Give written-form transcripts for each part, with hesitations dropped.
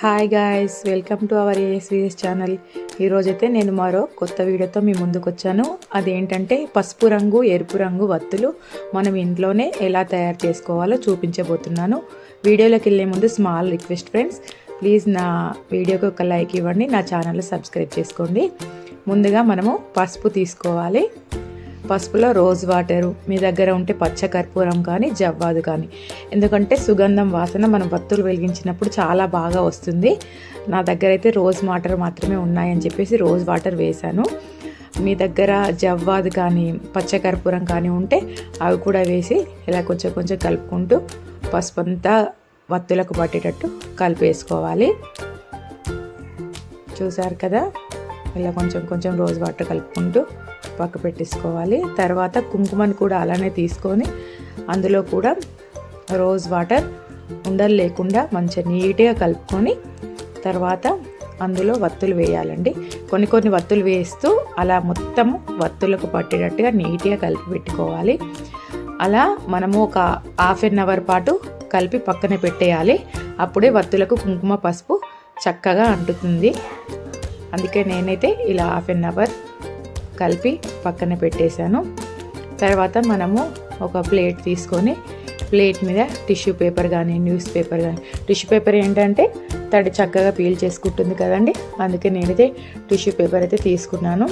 Hi guys, welcome to our ASVS channel. ఈరోజైతే నేను మరో కొత్త వీడియోతో మీ ముందుకు వచ్చాను. అదేంటంటే పసుపు రంగు ఎరుపు రంగు వత్తులు మనం ఇంట్లోనే ఎలా తయారు చేసుకోవాలో చూపించబోతున్నాను. వీడియోలోకి వెళ్ళే ముందు స్మాల్ రిక్వెస్ట్ ఫ్రెండ్స్, ప్లీజ్ నా వీడియోకి ఒక లైక్ ఇవ్వండి, నా ఛానల్ని సబ్స్క్రైబ్ చేసుకోండి. ముందుగా మనము పసుపు తీసుకోవాలి. పసుపులో రోజ్ వాటరు, మీ దగ్గర ఉంటే పచ్చ కర్పూరం కానీ జవ్వాదు కానీ, ఎందుకంటే సుగంధం వాసన మనం వత్తులు వెలిగించినప్పుడు చాలా బాగా వస్తుంది. నా దగ్గర అయితే రోజ్ వాటర్ మాత్రమే ఉన్నాయని చెప్పేసి రోజ్ వాటర్ వేశాను. మీ దగ్గర జవ్వాదు కానీ పచ్చ కర్పూరం కానీ ఉంటే అవి కూడా వేసి ఇలా కొంచెం కొంచెం కలుపుకుంటూ పసుపు అంతా వత్తులకు పట్టేటట్టు కలిపేసుకోవాలి. చూసారు కదా, ఇలా కొంచెం కొంచెం రోజ్ వాటర్ కలుపుకుంటూ పక్క పెట్టేసుకోవాలి. తర్వాత కుంకుమని కూడా అలానే తీసుకొని అందులో కూడా రోజ్ వాటర్ ఉండలు లేకుండా మంచిగా నీట్గా కలుపుకొని తర్వాత అందులో వత్తులు వేయాలండి. కొన్ని వత్తులు వేస్తూ అలా మొత్తం వత్తులకు పట్టేటట్టుగా నీట్గా కలిపి పెట్టుకోవాలి. అలా మనము ఒక హాఫ్ అన్ అవర్ పాటు కలిపి పక్కన పెట్టేయాలి. అప్పుడే వత్తులకు కుంకుమ పసుపు చక్కగా అంటుతుంది. అందుకే నేనైతే ఇలా హాఫ్ అన్ అవర్ కలిపి పక్కన పెట్టేశాను. తర్వాత మనము ఒక ప్లేట్ తీసుకొని ప్లేట్ మీద టిష్యూ పేపర్ కానీ న్యూస్ పేపర్ కానీ, టిష్యూ పేపర్ ఏంటంటే తడి చక్కగా పీల్ చేసుకుంటుంది కదండి, అందుకే నేనైతే టిష్యూ పేపర్ అయితే తీసుకున్నాను.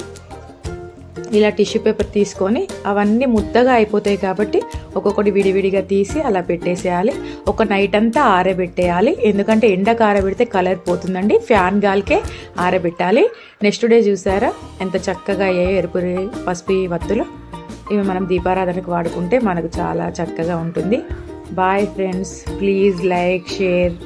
ఇలా టిష్యూ పేపర్ తీసుకొని అవన్నీ ముద్దగా అయిపోతాయి కాబట్టి ఒక్కొక్కటి విడివిడిగా తీసి అలా పెట్టేసేయాలి. ఒక నైట్ అంతా ఆరబెట్టేయాలి, ఎందుకంటే ఎండకు ఆరబెడితే కలర్ పోతుందండి. ఫ్యాన్ గాలికే ఆరబెట్టాలి. నెక్స్ట్ డే చూసారా ఎంత చక్కగా అయ్యాయో ఎరుపు పసుపు వత్తులు. ఇవి మనం దీపారాధనకు వాడుకుంటే మనకు చాలా చక్కగా ఉంటుంది. Bye friends, please like, share.